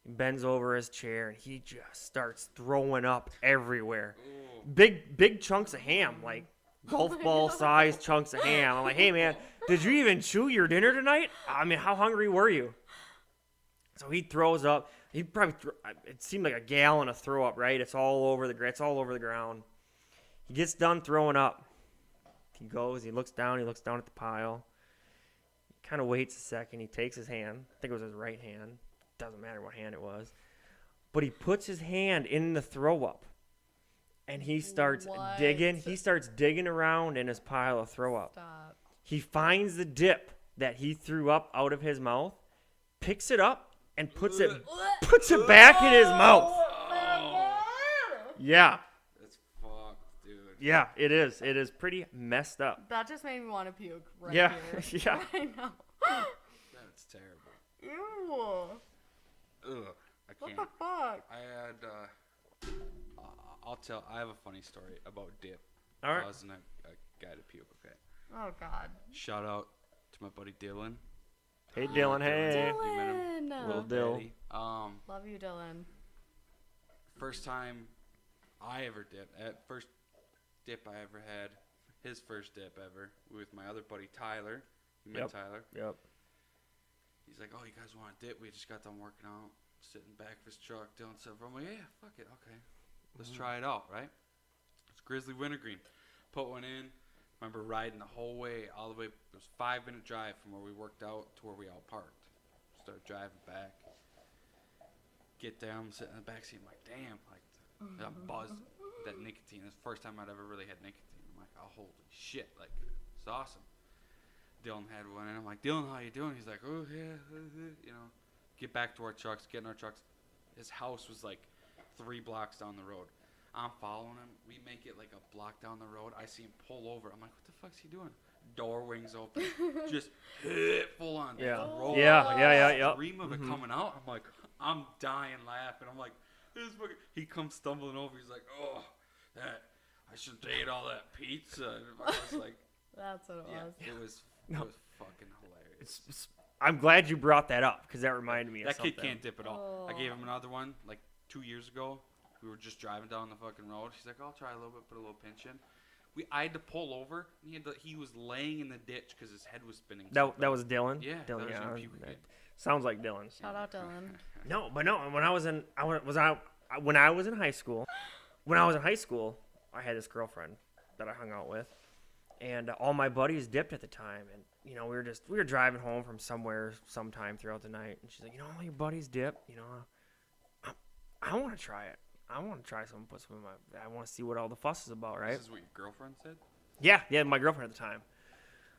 he bends over his chair and he just starts throwing up everywhere. Big chunks of ham, like golf ball sized chunks of ham. I'm like, "Hey man, did you even chew your dinner tonight? I mean, how hungry were you?" So he throws up. He probably it seemed like a gallon of throw up, right? It's all over the ground. He gets done throwing up. He goes, he looks down at the pile. He kind of waits a second. He takes his hand. I think it was his right hand. Doesn't matter what hand it was. But he puts his hand in the throw up. And he starts digging. He starts digging around in his pile of throw up. Stop. He finds the dip that he threw up out of his mouth, picks it up, and puts it back in his mouth. Yeah. That's fucked, dude. Yeah, it is. It is pretty messed up. That just made me want to puke right Yeah, here. yeah. I know. That's terrible. Ew. Ugh, I What can't. the fuck? I had, I have a funny story about dip. All right. I wasn't a guy to puke, okay? Oh, God. Shout out to my buddy Dylan. Hey, Dylan. Hey. You met him? Little Dill. Daddy. Love you, Dylan. First time I ever dipped. First dip I ever had. His first dip ever with my other buddy Tyler. You met Yep. Tyler. Yep. He's like, oh, you guys want a dip? We just got done working out, sitting back of his truck, doing stuff. I'm like, yeah, fuck it, okay. Let's try it out, right? It's Grizzly Wintergreen. Put one in. Remember riding the whole way, all the way. It was a 5-minute drive from where we worked out to where we all parked. Start driving back. Get there, I'm sitting in the back seat. I'm like, damn, like that buzz, that nicotine. It's the first time I'd ever really had nicotine. I'm like, oh, holy shit, like it's awesome. Dylan had one, and I'm like, Dylan, how you doing? He's like, oh yeah, you know. Get back to our trucks, get in our trucks. His house was like 3 blocks down the road. I'm following him. We make it like a block down the road. I see him pull over. I'm like, what the fuck's he doing? Door wings open, just hit full on. Yeah. Roll. Yeah. Dream of it coming out. I'm like, I'm dying laughing. I'm like, this fucking. He comes stumbling over. He's like, oh, that I shouldn't have ate all that pizza. And I was like, That's what it yeah, was. it was fucking hilarious. I'm glad you brought that up because that reminded me of That something. kid can't dip at all. I gave him another one like 2 years ago. We were just driving down the fucking road. He's like, I'll try a little bit, put a little pinch in. I had to pull over. And he was laying in the ditch because his head was spinning. That was Dylan. Yeah, Dylan. that was Yeah, your puke kid. sounds like Dylan. Shout out Dylan. No, but no. When I was in high school, I had this girlfriend that I hung out with, and all my buddies dipped at the time, and you know we were driving home from somewhere sometime throughout the night, and she's like, you know, all your buddies dip, you know, I want to try it. I want to try some, put some in my. I want to see what all the fuss is about, right? This is what your girlfriend said? Yeah, my girlfriend at the time.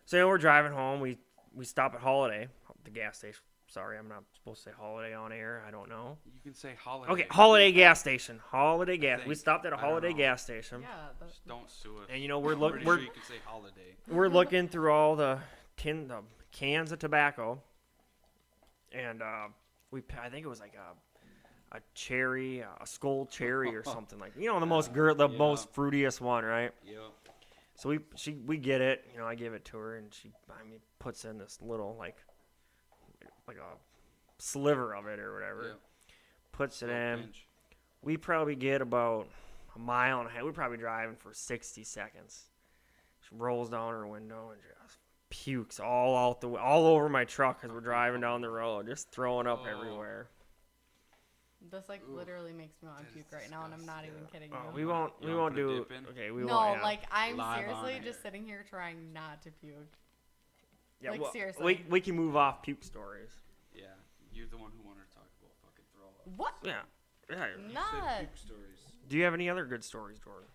So you know, we're driving home. We stop at Holiday, the gas station. Sorry, I'm not supposed to say Holiday on air. I don't know. You can say holiday. Okay, Holiday gas station. Holiday gas. think. We stopped at a I don't Holiday know. gas station. Yeah. Just don't sue us. And you know, we're I'm looking. pretty sure you can say holiday. We're looking through all the cans of tobacco, and I think it was like a cherry, a skull cherry or something like, you know, the most most fruitiest one, right? Yeah. So we get it, you know, I give it to her, and she puts in this little like a sliver of it or whatever, puts it in. Pinch. We probably get about a mile and a half. We're probably driving for 60 seconds. She rolls down her window and just pukes all over my truck as we're driving down the road, just throwing up everywhere. This like literally makes me want to puke right now, and I'm not even kidding you. We won't You wanna put a do. dip in? Okay, we No, won't. Yeah. like I'm Live seriously on just air. sitting here trying not to puke. Yeah, like, well, seriously. we can move off puke stories. Yeah. You're the one who wanted to talk about fucking throw up. What? Yeah. You said Not. puke stories. Do you have any other good stories, Jordan?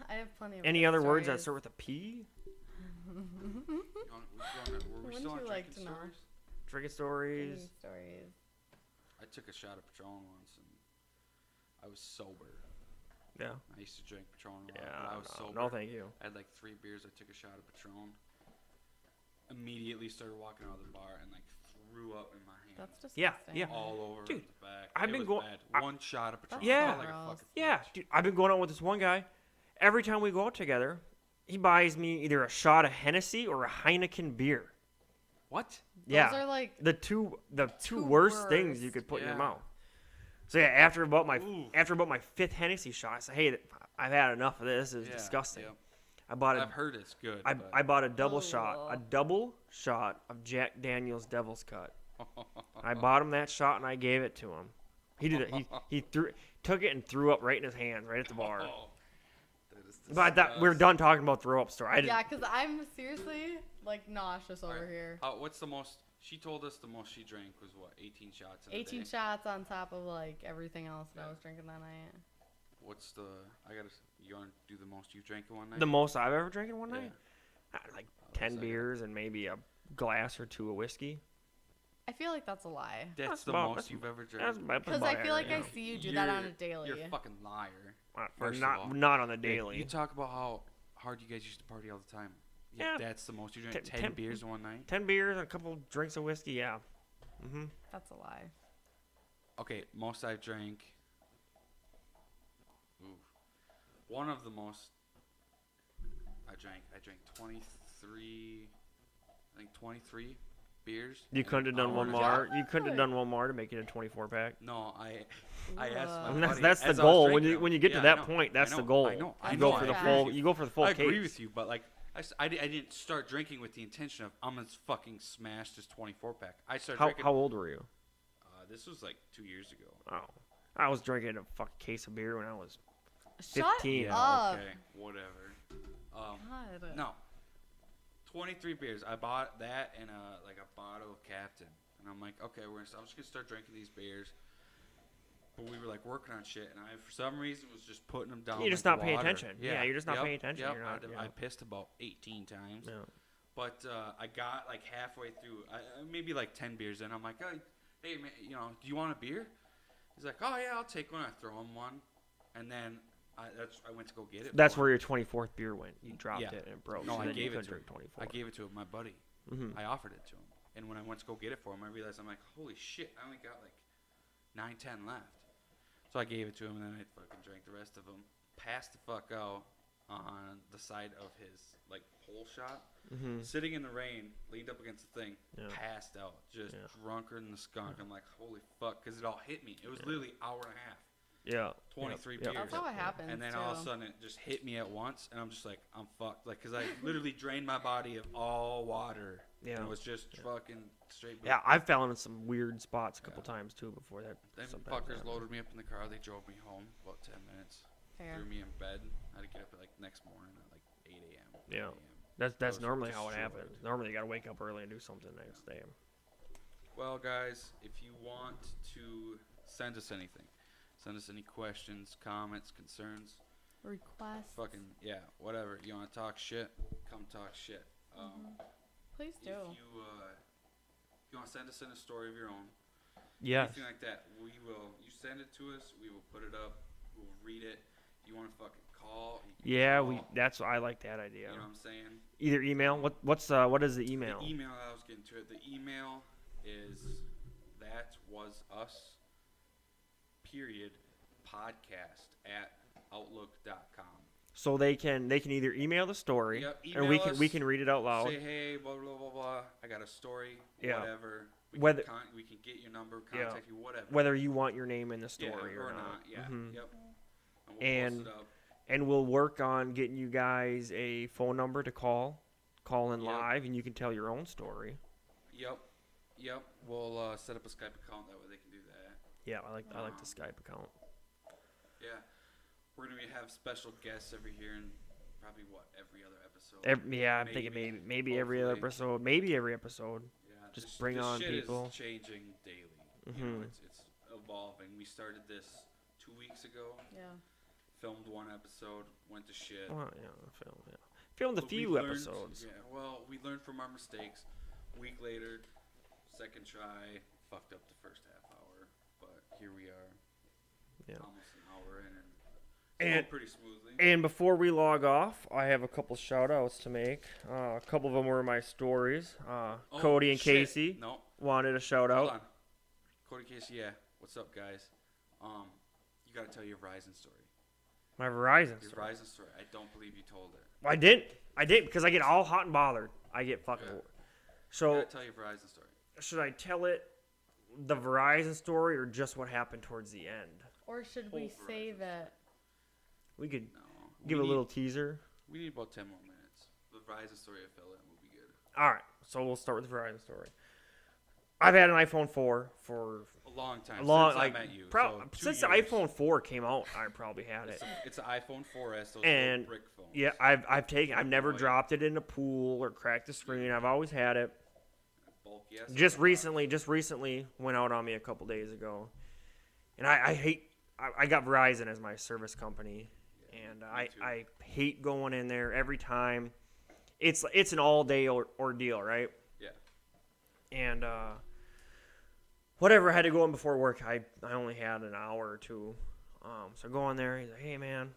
I have plenty of. Any good other words that stories. start with a P? Were we Wouldn't still on you like drinking to know? stories? Drinking Any stories. stories. I took a shot of Patron once, and I was sober. Yeah. I used to drink Patron a lot, Yeah. but I was sober. No, thank you. I had like 3 beers. I took a shot of Patron. Immediately started walking out of the bar and like threw up in my hand. That's Yeah, disgusting. yeah. all over Dude, the back. I've It been was going- bad. One shot of Patron. Yeah. I felt like a Gross. fucking Yeah, bitch. dude, I've been going out with this one guy. Every time we go out together, he buys me either a shot of Hennessy or a Heineken beer. What? Those Yeah, are like the two two worst things you worst. could put in your Yeah. mouth. So yeah, after about my Ooh. 5th Hennessy shot, I said, "Hey, I've had enough of this. It's Yeah, disgusting." yeah. I bought I've a heard it's good. I bought a double shot Ugh. of Jack Daniel's Devil's Cut. I bought him that shot and I gave it to him. He did it. He took it and threw up right in his hands, right at the bar. That is But I thought we were done talking about throw up story. I didn't. yeah, because I'm seriously like nauseous over here. What's the most? She told us the most she drank was what? 18 shots in a 18 day. shots on top of like everything else that I was drinking that night. What's the? You want to do the most you drank in one night? The most I've ever drank in one Yeah. night, like 10 second. beers and maybe a glass or 2 of whiskey. I feel like that's a lie. That's the about- most you've ever That's drank. about Because I feel like average. I see you do that on a daily. You're a fucking liar. First First of all. not on the daily. You talk about how hard you guys used to party all the time. Yeah. That's the most you drank. 10 10 beers in one night. 10 beers and a couple drinks of whiskey. Yeah. Mm-hmm. That's a lie. Okay, most I've drank. Ooh. One of the most I drank 23. I think 23 beers. You couldn't have done I one ordered- more. You couldn't have done one more to make it a 24 pack. No, I asked my Ugh. And buddy that's the as I was goal. drinking them. When you get Yeah, to I that know, point, that's I the know, goal. I know. I You know, go for the I full. agree. You go for the full I case. agree with you, but like I didn't start drinking with the intention of I'm gonna fucking smash this 24-pack. I started How drinking. how old were you? This was like 2 years ago. Oh, I was drinking a fucking case of beer when I was Shut 15. up. Okay, whatever. God. No, 23 beers. I bought that and like a bottle of Captain, and I'm like, okay, I'm just gonna start drinking these beers. But we were like working on shit, and I for some reason was just putting them down. You're just like not paying water. attention. Yeah, you're just not paying attention. Yep. You're not, I pissed about 18 times. Yeah. But I got like halfway through, maybe like 10 beers in. I'm like, hey man, do you want a beer? He's like, oh yeah, I'll take one. I throw him one, and then I went to go get it. That's for where your 24th beer went. You dropped Yeah. it and it broke. No, so I then you gave it couldn't to him. drink 24. I gave it to my buddy. Mhm. I offered it to him, and when I went to go get it for him, I realized I'm like, holy shit, I only got like 9, 10 left. So I gave it to him, and then I fucking drank the rest of them. Passed the fuck out on the side of his like pole shop, sitting in the rain, leaned up against the thing, passed out, just drunker than the skunk. I'm like, holy fuck, because it all hit me. It was literally hour and a half. Yeah. 23 Yep. beers. That's how it happens. And then too. all of a sudden it just hit me at once, and I'm just like, I'm fucked. Like, because I literally drained my body of all water. Yeah. And it was just fucking straight. Yeah, I fell in some weird spots a couple times too before that. Them sometimes fuckers happens. loaded me up in the car. They drove me home about 10 minutes. Fair. Threw me in bed. I had to get up at like next morning at like 8 a.m. 9 Yeah. a.m. That's was normally how it destroyed. happens. Normally you gotta wake up early and do something the next day. Well, guys, if you want to send us anything, send us any questions, comments, concerns, Request. fucking, yeah, whatever. You want to talk shit? Come talk shit. Please do. If you want to send us in a story of your own, Yes. anything like that, we will. You send it to us, we will put it up, we'll read it. You want to fucking call? You can Yeah, call, I like that idea. You know what I'm saying? Either email. What is the email? The email, I was getting to it. The email is thatwasuspodcast@outlook.com. So they can either email the story, Yep, or we email can us, read it out loud. Say, hey, blah, blah, blah, blah. I got a story, Yeah. whatever. We Whether- can we can get your number, Yeah. contact you, whatever. Whether you want your name in the Yeah, story or not. Yeah, Mhm. yep. And And- we'll post it up. And we'll work on getting you guys a phone number to call in Yep. live, and you can tell your own story. Yep. We'll set up a Skype account, that way they can do that. Yeah, I like the Skype account. Yeah. We're going to have special guests every here and probably, every other episode. I'm thinking maybe every other hopefully. episode, maybe every episode. Yeah, Just bring this on shit people. Is changing daily. You know, it's evolving. We started this 2 weeks ago. Yeah. Filmed one episode, went to shit. Well, filmed a But we few learned- episodes. Yeah, well, we learned from our mistakes. A week later, second try, fucked up the first half hour, but here we are. Yeah. Almost an hour in, and it's And- going pretty smoothly. And before we log off, I have a couple shout outs to make. A couple of them were my stories. Cody and shit. Casey No, wanted a shout hold out. on. Cody Casey, yeah. What's up, guys? You gotta tell your Verizon story. My Verizon Your story. Verizon story. I don't believe you told it. I didn't because I get all hot and bothered. I get fucking. Yeah. You So gotta tell your Verizon story. should I tell it the Verizon story or just what happened towards the end? Or should we Whole save it? We could No. give we a need- little teaser. We need about 10 more minutes. The Verizon story of Phil, that will be good. All right, so we'll start with the Verizon story. I've had an iPhone 4 for A long time a long, since like, I met you. prob- so 2 since years. the iPhone 4 came out. I probably had it. It's an iPhone 4S, those And, little brick phones. Yeah, I've never White. dropped it in a pool or cracked the screen. I've always had it. Bulky ass Just laptop. recently went out on me a couple days ago, and I got Verizon as my service company, and me too. I hate going in there every time. It's an all day ordeal, right? Yeah. And whatever, I had to go in before work. I only had an hour or two, so I go in there. He's like, "Hey man,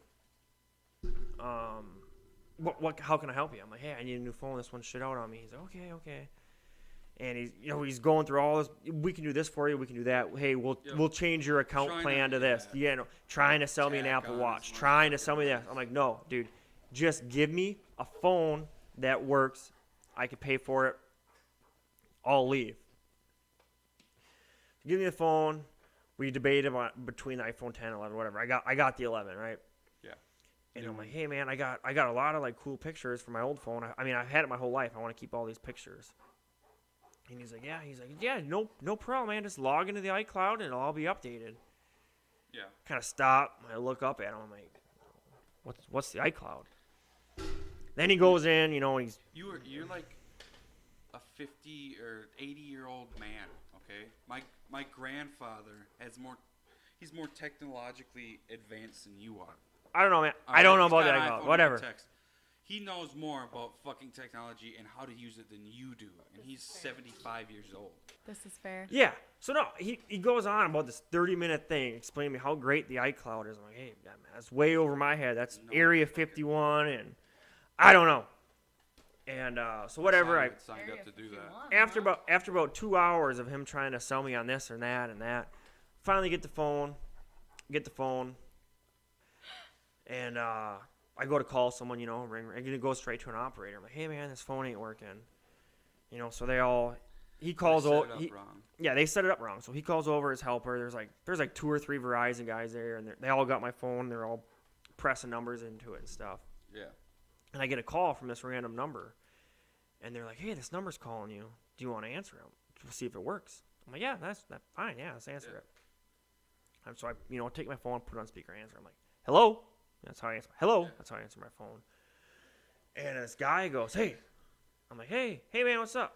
what how can I help you?" I'm like, "Hey, I need a new phone. This one's shit out on me." He's like, "Okay." And he's going through all this. We can do this for you. We can do that. Hey, we'll change your account Trying plan to- to this. yeah. Yeah, no, trying to sell me an Tack Apple on Watch. as much Trying to fucking sell me that. mess. I'm like, no, dude, just give me a phone that works. I can pay for it. I'll leave. Give me the phone. We debated between the iPhone 10 and 11, whatever. I got the 11, right? Yeah. And I'm like, hey man, I got a lot of like cool pictures from my old phone. I mean, I've had it my whole life. I want to keep all these pictures. And he's like, yeah, no problem, man. Just log into the iCloud and it'll all be updated. Yeah. Kind of stop. I look up at him. I'm like, what's the iCloud? Then he goes in, and he's. You're like a 50 or 80-year-old man. Okay. My grandfather he's more technologically advanced than you are. I don't know, man. All I don't know right, about the he's got an iCloud. iPhone, Whatever. he can text. He knows more about fucking technology and how to use it than you do, and he's 75 years old. This is fair. Yeah. So no, he goes on about this 30-minute thing, explaining to me how great the iCloud is. I'm like, hey, man, that's way over my head. That's Area 51, and I don't know. And so whatever. I signed up to do that. after about 2 hours of him trying to sell me on this or that and that, finally get the phone, and I go to call someone, ring. It goes straight to an operator. I'm like, hey man, this phone ain't working. So he calls over. Yeah, they set it up wrong. So he calls over his helper. There's like 2 or 3 Verizon guys there, and they all got my phone. They're all pressing numbers into it and stuff. Yeah. And I get a call from this random number, and they're like, hey, this number's calling you. Do you want to answer it? We'll see if it works. I'm like, yeah, that's fine. Yeah, let's answer it. And so I take my phone, put it on speaker, answer. I'm like, hello. That's how I answer. Hello. That's how I answer my phone. And this guy goes, hey. I'm like, hey man, what's up?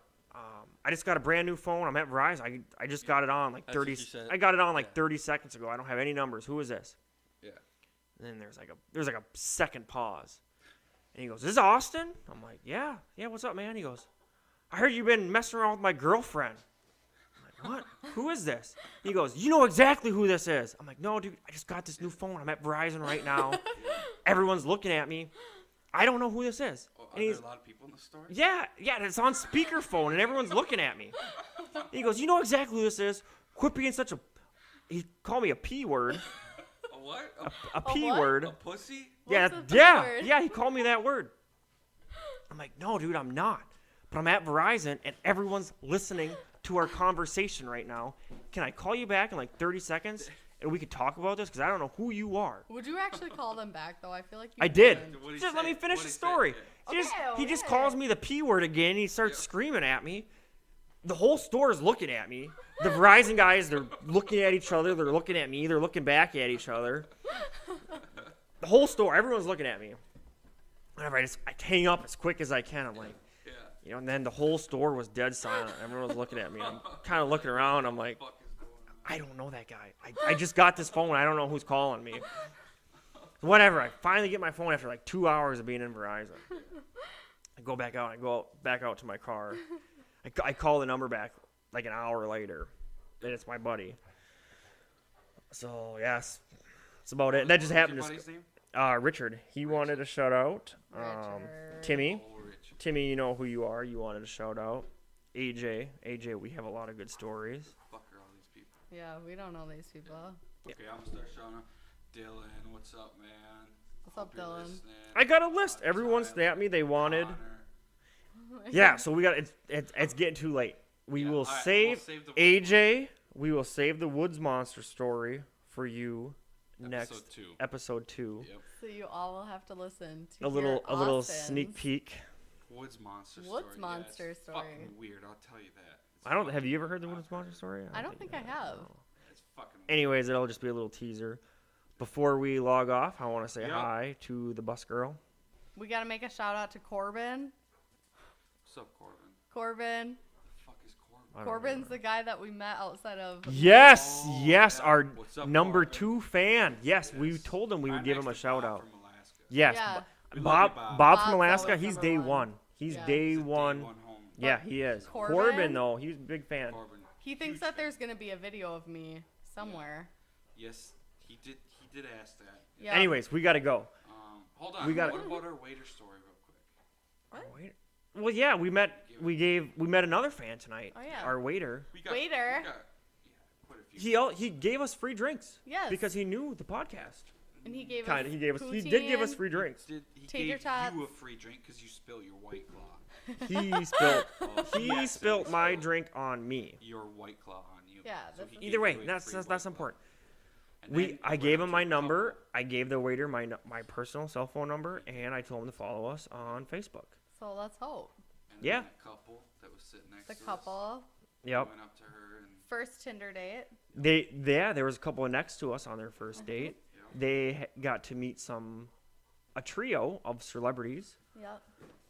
I just got a brand new phone. I'm at Verizon. I just got it on like 30. I got it on like 30 seconds ago. I don't have any numbers. Who is this? Yeah. And then there's like a second pause. And he goes, is this Austin? I'm like, yeah, what's up, man? He goes, I heard you've been messing around with my girlfriend. I'm like, what? Who is this? He goes, you know exactly who this is. I'm like, no, dude, I just got this new phone. I'm at Verizon right now. Everyone's looking at me. I don't know who this is. Oh, and are there a lot of people in the store? Yeah, it's on speakerphone, and everyone's looking at me. He goes, you know exactly who this is. Quit being such a... He called me a P word. A what? A P word. A pussy? What's a P word? Yeah, he called me that word. I'm like, no, dude, I'm not. But I'm at Verizon, and everyone's listening to our conversation right now. Can I call you back in like 30 seconds, and we could talk about this? Because I don't know who you are. Would you actually call them back, though? I feel like you I did. wouldn't. Just let me finish the story. He just calls me the P word again, and he starts screaming at me. The whole store is looking at me. The Verizon guys, they're looking at each other. They're looking at me. They're looking back at each other. The whole store, everyone's looking at me. Whenever I hang up as quick as I can, I'm like, and then the whole store was dead silent. Everyone was looking at me. I'm kind of looking around. I'm like, I don't know that guy. I just got this phone. I don't know who's calling me. Whatever. I finally get my phone after like 2 hours of being in Verizon. I go back out. I go back out to my car. I call the number back like an hour later. And it's my buddy. So, yes. That's about it. That just happened. What's your buddy's name? Richard. He wanted a shout out. Richard. Timmy. Oh, Richard. Timmy, you know who you are. You wanted a shout out. AJ, we have a lot of good stories. Fuck are all these people. Yeah, we don't know these people. Okay, I'm gonna start showing up. Dylan, what's up, man? What's up, Dylan? Listening. I got a list. Everyone snapped me. They wanted. Connor. Yeah, so we got it's getting too late. We will all right, save we'll save the AJ. We will save the Woods Monster story for you next episode 2. Yep. So you all will have to listen to A little Austin's sneak peek. Woods Monster story. Woods Monster it's story. fucking weird, I'll tell you that. It's I don't. Have fucking you ever heard the weird. Woods Monster story? I don't think I have. No. It's fucking Anyways, it'll just be a little teaser. Before we log off, I want to say Yep. hi to the bus girl. We got to make a shout out to Corbin. What's up, Corbin? Corbin. The fuck is Corbin? I don't Corbin's the guy that we met outside of. Yes, Oh, yes, yeah. our What's up, number Corbin? 2 fan. Yes, we Yes. told him we would Right give him a next to shout Bob out. from Alaska. Yes, Yeah. We love Bob you, Bob. Bob from Bob's Alaska. always He's number day one. one. He's Yeah. day He's a one. Day one home. Yeah, he is. Corbin? Though, he's a big fan. Corbin. He thinks that there's going to be a video of me somewhere. Yes, he did ask that. Yeah. Anyways, we got to go. Hold on. We got- What about our waiter story, real quick? Wait. Well, yeah, we met another fan tonight. Oh, yeah. Our waiter. Waiter? We got, quite a few. He gave us free drinks. Yes. Because he knew the podcast. And he gave Kind us of. He did give us poutine. free drinks. He Tater gave tots. you a free drink because you spilled your White Claw. He spilt. Oh, He yes, spilt it my was drink on me. Your White Claw on you. Yeah, So that's he a- gave Either way, you a that's free that's White Claw. important. I gave him my number. I gave the waiter my personal cell phone number, and I told him to follow us on Facebook. So let's hope. And Yeah. then the couple that was sitting next The to us. couple. Yep. Went up to her and First Tinder date. There was a couple next to us on their first date. They got to meet a trio of celebrities. Yep.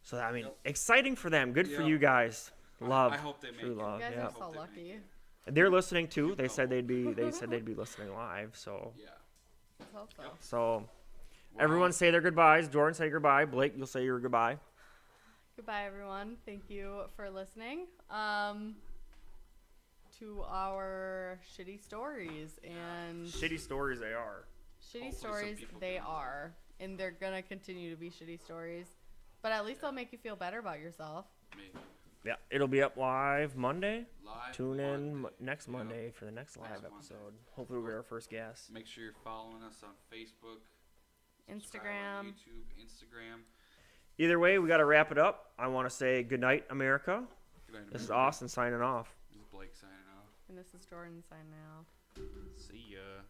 So I mean, exciting for them. Good for you guys. Love. I hope they make true it. love. You guys Yeah. are so lucky. They're listening too. They said they'd be listening live. So Yeah. Let's hope so. so everyone say their goodbyes. Jordan, say goodbye. Blake, you'll say your goodbye. Goodbye, everyone. Thank you for listening to our shitty stories and Shitty stories they are. shitty Hopefully some stories. people They can- are, and they're gonna continue to be shitty stories. But at least they'll make you feel better about yourself. Maybe. Yeah, it'll be up live Monday. Live Tune in Monday. next Yeah. Monday for the next live Monday. episode. Hopefully we'll get our first guest. Make sure you're following us on Facebook, subscribe on Instagram. YouTube, Instagram. Either way, we got to wrap it up. I want to say good night, America. Good night, This is everybody. Austin signing off. This is Blake signing off. And this is Jordan signing off. See ya.